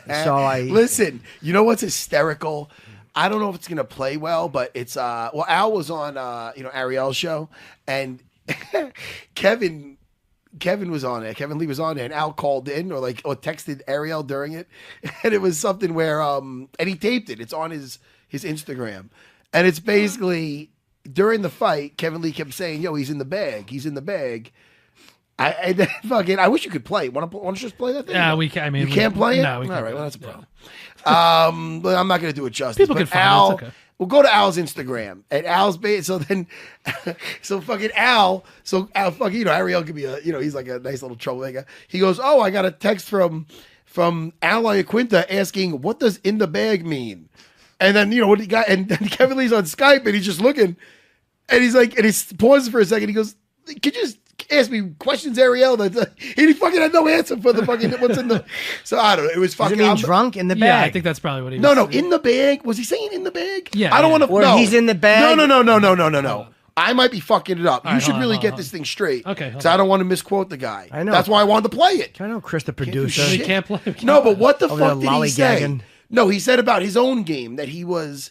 Listen, you know what's hysterical? I don't know if it's gonna play well, but it's well, Al was on Ariel's show, and Kevin was on it. Kevin Lee was on there, and Al called in or texted Ariel during it, and it was something where and he taped it. It's on his Instagram, and it's basically during the fight. Kevin Lee kept saying, "Yo, he's in the bag. He's in the bag." I wish you could play. Want to just play that thing? Yeah, we can. I mean, you can't play it. No, we can't. All right, well that's a problem. But I'm not going to do it justice. People can find it. It's okay. We'll go to Al's Instagram and Al's Ariel could be he's like a nice little troublemaker. He goes, "Oh, I got a text from Al Iaquinta asking what does in the bag mean?" And then what he got, and then Kevin Lee's on Skype and he's just looking, and he's like, and he pauses for a second. He goes, "Could you just ask me questions, Ariel?" He fucking had no answer for the fucking what's in the. So I don't know. It was fucking. Does it mean drunk in the bag? Yeah, I think that's probably what he was. No, in the bag. Was he saying in the bag? Yeah. I don't want to. Or he's in the bag. No. I might be fucking it up. All you right, should hold really on, get hold this thing straight. Okay. So I don't want to misquote the guy. I know. That's why I wanted to play it. I know Chris, the producer. shit. We can't play. No, but what the Over fuck there did he say? lollygagging. No, he said about his own game that he was.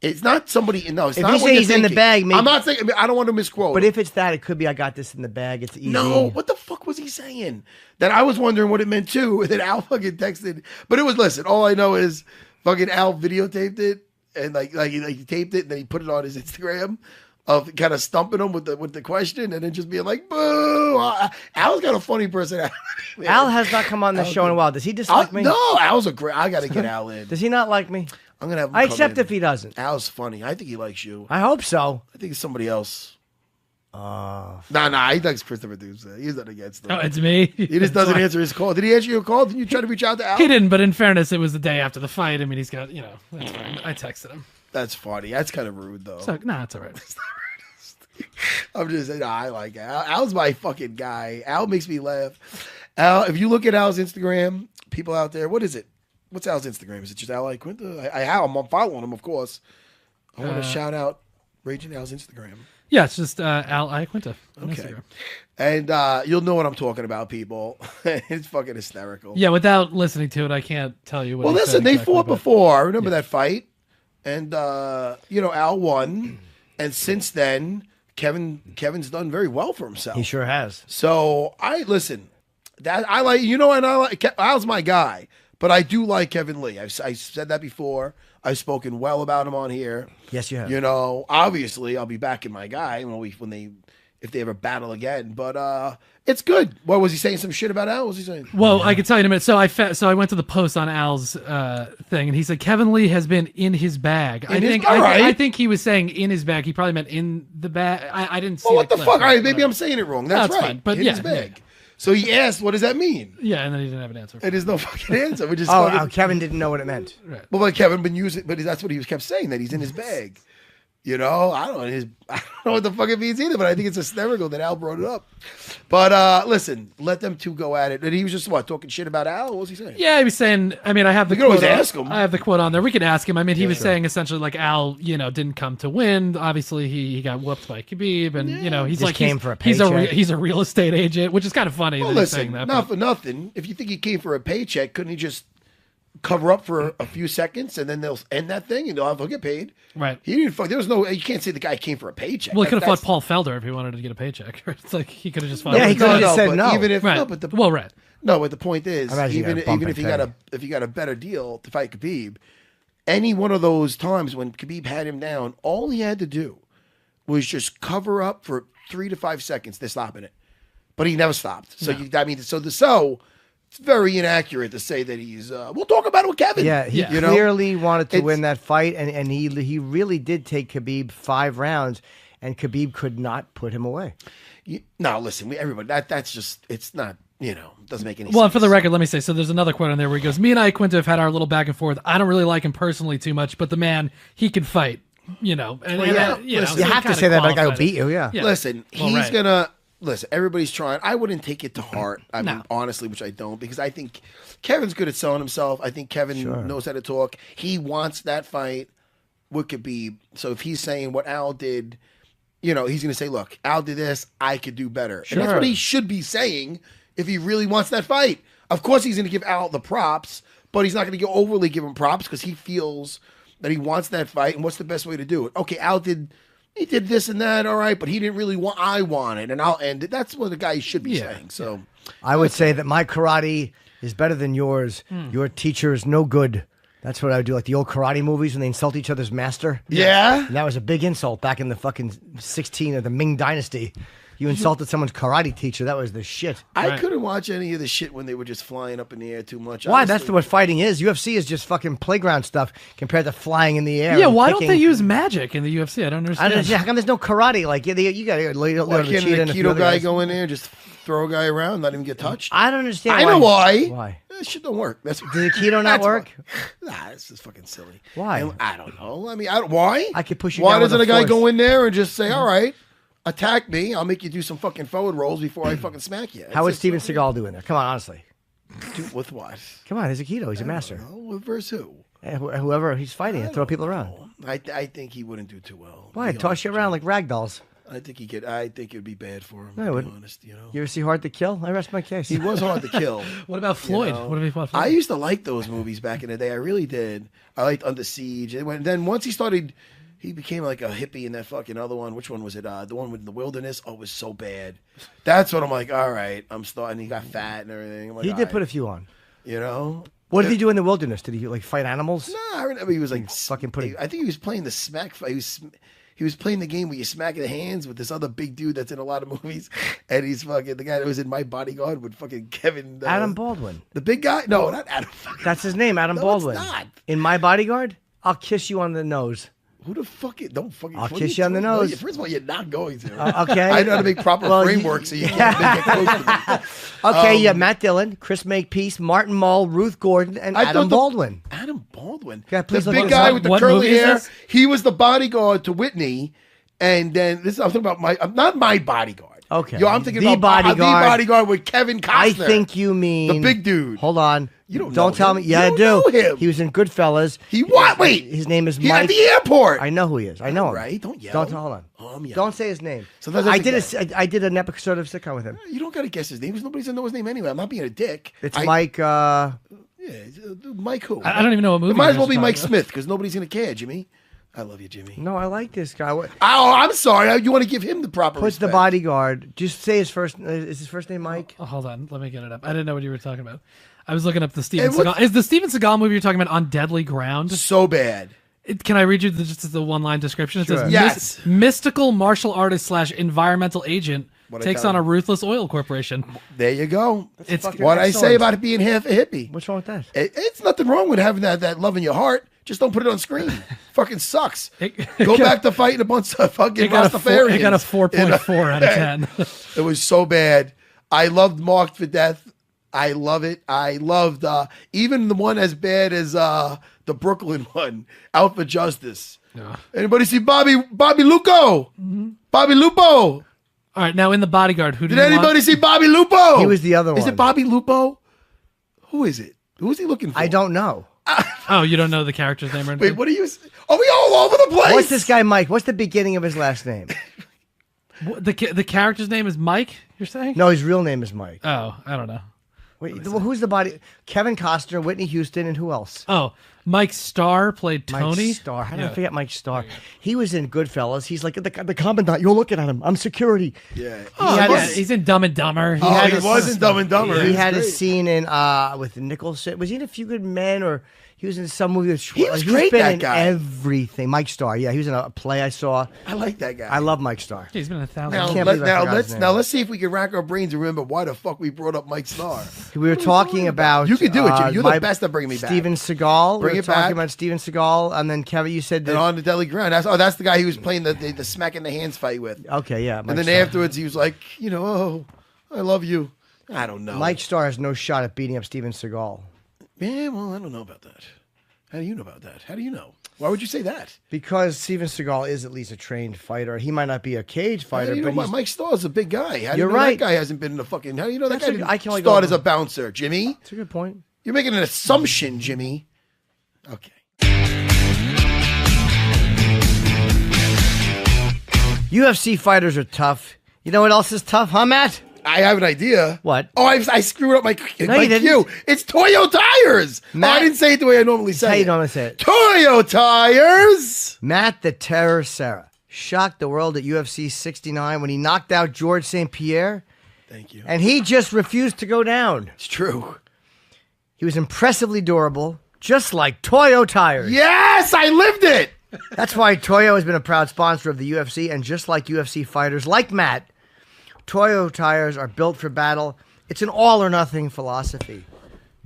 It's not somebody. No, it's If not. he what say you're he's in the thinking. bag, maybe- I'm not saying. I don't want to misquote. But if it's that, it could be I got this in the bag. It's easy. No, what the fuck was he saying? That I was wondering what it meant too. And then Al fucking texted. But it was, listen, all I know is fucking Al videotaped it and he taped it and then he put it on his Instagram of kind of stumping him with the question and then just being like, boo. Al's got a funny personality. Man. Al has not come on the show in a while. Does he dislike me? No, Al's a great. I got to get Al in. Does he not like me? I'm gonna have him I come accept in. if he doesn't. Al's funny. I think he likes you. I hope so. I think it's somebody else. Nah, he likes Christopher Dubes. He's not against him. Oh, it's me. He just doesn't answer his call. Did he answer your call? Did you try to reach out to Al? He didn't, but in fairness, it was the day after the fight. I mean, he's got, that's fine. I texted him. That's funny. That's kind of rude, though. So, it's all right. I'm just saying, I like Al. Al's my fucking guy. Al makes me laugh. Al, if you look at Al's Instagram, people out there, what is it? What's Al's Instagram? Is it just Al Iaquinta? I'm following him, of course. I want to shout out Raging Al's Instagram. Yeah, it's just Al Iaquinta on Okay. Instagram. And you'll know what I'm talking about, people. It's fucking hysterical. Yeah, without listening to it, I can't tell you what Well, he listen, said they exactly, fought but- before. I remember that fight. And, Al won. And since then, Kevin's done very well for himself. He sure has. So listen. That I like, and I like Al's my guy, but I do like Kevin Lee. I said that before. I've spoken well about him on here. Yes, you have. Obviously, I'll be backing my guy if they ever battle again. But it's good. What was he saying? Some shit about Al? What was he saying? Well, I can tell you in a minute. So I went to the post on Al's thing, and he said Kevin Lee has been in his bag. I think he was saying in his bag. He probably meant in the bag. I didn't see. Well, what the clip, fuck? All right, maybe but- I'm saying it wrong. That's That's right. fine, but in yeah, his bag. So he asked, "What does that mean?" Yeah, and then he didn't have an answer. And there's no fucking answer. We just Kevin didn't know what it meant. Right. Well, but Kevin been using, but that's what he kept saying, that he's in his bag. I don't know what the fuck it means either, but I think it's hysterical that Al brought it up. But listen, let them two go at it. And he was just talking shit about Al. What was he saying? Yeah, he was saying. I mean, I have the. We can always quote on- ask him. I have the quote on there. We can ask him. I mean, he was saying essentially like Al, didn't come to win. Obviously, he got whooped by Khabib, and he's Just like came for a he's paycheck. he's a real estate agent, which is kind of funny. Well, that he's listen, saying that, not but- for nothing. If you think he came for a paycheck, couldn't he just cover up for a few seconds and then they'll end that thing and he'll get paid? Right. He didn't fuck. There was no. You can't say the guy came for a paycheck. Well, he could have That's- fought Paul Felder if he wanted to get a paycheck. It's like he could have just fought. Yeah, he him. could have just said but no. Even if Right. no, but the right. No, but the point is, I imagine you got a bump even if in you got a better deal to fight Khabib, any one of those times when Khabib had him down, all he had to do was just cover up for 3 to 5 seconds. They're stopping it, but he never stopped. So it's very inaccurate to say that he's. We'll talk about it with Kevin. Yeah, he Yeah. clearly wanted to It's- win that fight, and he really did take Khabib 5 rounds, and Khabib could not put him away. No, listen, everybody. That's just. It's not. Doesn't make any sense. Well, and for the record, let me say, so there's another quote on there where he goes, me and Iaquinta have had our little back and forth. I don't really like him personally too much, but the man, he can fight, And, yeah. You so have to kinda say that, but I will qualified beat it. you, yeah. Listen, Well, he's right. gonna listen. Everybody's trying. I wouldn't take it to heart. I mean, No. honestly, which I don't, because I think Kevin's good at selling himself. I think Kevin knows how to talk. He wants that fight with Khabib. So if he's saying what Al did, he's going to say, "Look, Al did this. I could do better." And that's Sure. what he should be saying if he really wants that fight. Of course, he's going to give Al the props, but he's not going to go overly give him props because he feels that he wants that fight. And what's the best way to do it? Okay, Al did this and that, all right, but he didn't really want. I want it, and I'll end it. That's what the guy should be saying. So I would say that my karate is better than yours. Your teacher is no good. That's what I would do, like the old karate movies when they insult each other's master. Yeah. And that was a big insult back in the fucking 16 of the Ming Dynasty. You insulted someone's karate teacher. That was the shit. I couldn't watch any of the shit when they were just flying up in the air too much. Why? Honestly. That's what fighting is. UFC is just fucking playground stuff compared to flying in the air. Yeah, why don't they use magic in the UFC? I don't understand. How come there's no karate? Like, you got to Why can't an Aikido guy go in there and just throw a guy around, not even get touched? I don't understand. I know why. Why? That shit don't work. Does Aikido not work? Nah, this is fucking silly. Why? And I don't know. I mean, why? I could push you Why down with doesn't a a guy force. go in there and just say, all right, attack me. I'll make you do some fucking forward rolls before I fucking smack you. How would Steven Seagal do in there? Come on, honestly. With what? Come on, he's Aikido. He's a master. Versus who? Whoever he's fighting, and throw people around. I think he wouldn't do too well. Why? Toss you around like rag dolls. I think he could. I think it'd be bad for him. No, to it be wouldn't. honest, You ever see Hard to Kill? I rest my case. He was hard to kill. What about Floyd? know? What about Floyd? I used to like those movies back in the day. I really did. I liked Under Siege. And then once he became like a hippie in that fucking other one. Which one was it? The one with the wilderness. Oh, it was so bad. That's what I'm like. All right, I'm starting. He got fat and everything. I'm like, He all did right. put a few on. You know. What did he do in the wilderness? Did he like fight animals? No, I remember he was like Fucking put it- I think he was playing the smack fight. He was playing the game where you smack the hands with this other big dude that's in a lot of movies, and he's fucking the guy that was in My Bodyguard with fucking Kevin. Adam Baldwin. The big guy? No, not Adam. That's his name, Adam No, Baldwin. it's not. In My Bodyguard, I'll kiss you on the nose. Who the fuck? Don't fucking. I'll what are kiss you on the doing? No, nose. First of all, you're not going to. Okay. I know how to make proper Well, framework so you can't make it close to me. Okay, you have Matt Dillon, Chris Makepeace, Martin Mull, Ruth Gordon, and Adam Baldwin. Adam Baldwin. Yeah, please the look big this guy up. with the What curly movie is hair. this? He was the bodyguard to Whitney, and then this. I'm talking about not my bodyguard. Okay. Yo, I'm thinking The about Bodyguard. The Bodyguard with Kevin Costner. I think you mean the big dude. Hold on. You don't know tell him. me. Yeah, You I don't do. know him. He was in Goodfellas. He what? Wait. His name is He Mike. at the airport. I know who he is. I know him. Right? Don't yell. Don't hold on. Oh, I'm yelling. Don't say his name. So that's I the did I did an episode of sitcom with him. You don't got to guess his name because nobody's gonna know his name anyway. I'm not being a dick. It's I- Mike. Yeah, Mike who? I don't even know what movie. It might as you're well be talking Mike about. Smith because nobody's gonna care, Jimmy. I love you, Jimmy. No, I like this guy. Oh, I'm sorry. You want to give him the proper Puts the respect. bodyguard. Just say his first. Is his first name Mike? Oh, hold on, let me get it up. I didn't know what you were talking about. I was looking up the Steven Hey, what- Seagal. Is the Steven Seagal movie you're talking about On Deadly Ground? So bad. Can I read you just the one-line description? It Sure. says, Yes. mystical martial artist / environmental agent What'd I takes tell on a you? ruthless oil corporation. There you go. It's fucking What I excellent. say about it being half a hippie. What's wrong with that? It's nothing wrong with having that love in your heart. Just don't put it on screen. Fucking sucks. It- Go back to fighting a bunch of fucking It got a Rastafarians. 4.4 out of 10. It was so bad. I loved Marked for Death. I love it. I loved even the one as bad as the Brooklyn one, Out for Justice. Yeah. Anybody see Bobby Lupo? Bobby Lupo. All right, now in The Bodyguard, who Did anybody see Bobby Lupo? He was the other Is one. it Bobby Lupo? Who is it? Who is he looking for? I don't know. Oh, you don't know the character's name or anything? Wait, what are you? Are we all over the place? What's this guy Mike? What's the beginning of his last name? The character's name is Mike, you're saying? No, his real name is Mike. Oh, I don't know. Wait, who's the body? Kevin Costner, Whitney Houston, and who else? Oh, Mike Starr played Tony. Mike Starr. How did I Yeah. forget Mike Starr? He was in Goodfellas. He's like the commandant. You're looking at him. I'm security. Yeah. Oh, had yeah, his- he's in Dumb and Dumber. Oh, had he his- wasn't Dumb and Dumber. He It's had a great. scene in with Nicholson. Was he in A Few Good Men or he was in some movie with He was he's great, been that in guy. everything. Mike Starr. Yeah, he was in a play I saw. I like that guy. I love Mike Starr. He's been in 1,000. Now, can't believe I forgot his name. let's see if we can rack our brains and remember why the fuck we brought up Mike Starr. We were talking about. You can do it, Jimmy. You're the my- best at bringing me back. Steven Seagal. Bring we were it talking back. about Steven Seagal, and then Kevin, you said And that. on the deadly ground. That's the guy he was playing the smack in the hands fight with. Okay, yeah. Mike And then Starr. afterwards he was like, oh, I love you. I don't know. Mike Starr has no shot at beating up Steven Seagal Yeah, well, I don't know about that. How do you know about that? How do you know? Why would you say that? because Steven Seagal is at least a trained fighter. He might not be a cage How fighter, do you but know he's, Mike Starr's a big guy. How do You're you know right. that guy hasn't been in the fucking... How do you know that That's guy I can only go started as over- a bouncer, Jimmy? That's a good point. You're making an assumption, Jimmy. Okay. UFC fighters are tough. You know what else is tough, huh, Matt? I have an idea. What? Oh, I screwed up my you my didn't. cue. It's Toyo Tires. Matt, I didn't say it the way I normally say it. How you normally say it? Toyo Tires. Matt the Terror Serra shocked the world at UFC 69 when he knocked out George St. Pierre. Thank you. And he just refused to go down. It's true. He was impressively durable, just like Toyo Tires. Yes, I lived it. That's why Toyo has been a proud sponsor of the UFC, and just like UFC fighters like Matt, Toyo Tires are built for battle. It's an all-or-nothing philosophy.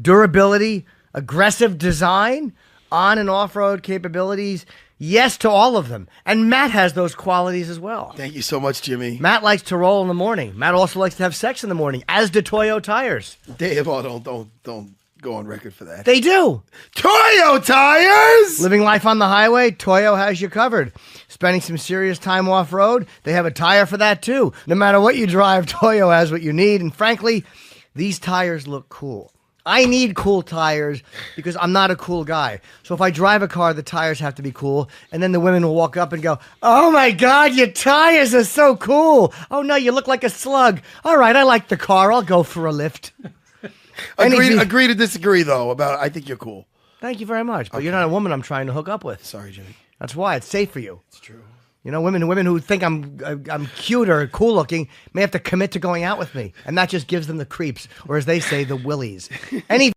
Durability, aggressive design, on- and off-road capabilities, yes to all of them. And Matt has those qualities as well. Thank you so much, Jimmy. Matt likes to roll in the morning. Matt also likes to have sex in the morning, as do Toyo Tires. Dave, don't go on record for that. They do. Toyo Tires! Living life on the highway, Toyo has you covered. Spending some serious time off-road, they have a tire for that too. No matter what you drive, Toyo has what you need. And frankly, these tires look cool. I need cool tires because I'm not a cool guy. So if I drive a car, the tires have to be cool. And then the women will walk up and go, "Oh my God, your tires are so cool. Oh no, you look like a slug. All right, I like the car. I'll go for a lift." Agree to disagree, though, I think you're cool. Thank you very much. But you're not a woman I'm trying to hook up with. Sorry, Jimmy. That's why. It's safe for you. It's true. You know, women who think I'm cute or cool looking may have to commit to going out with me. And that just gives them the creeps. Or as they say, the willies. Any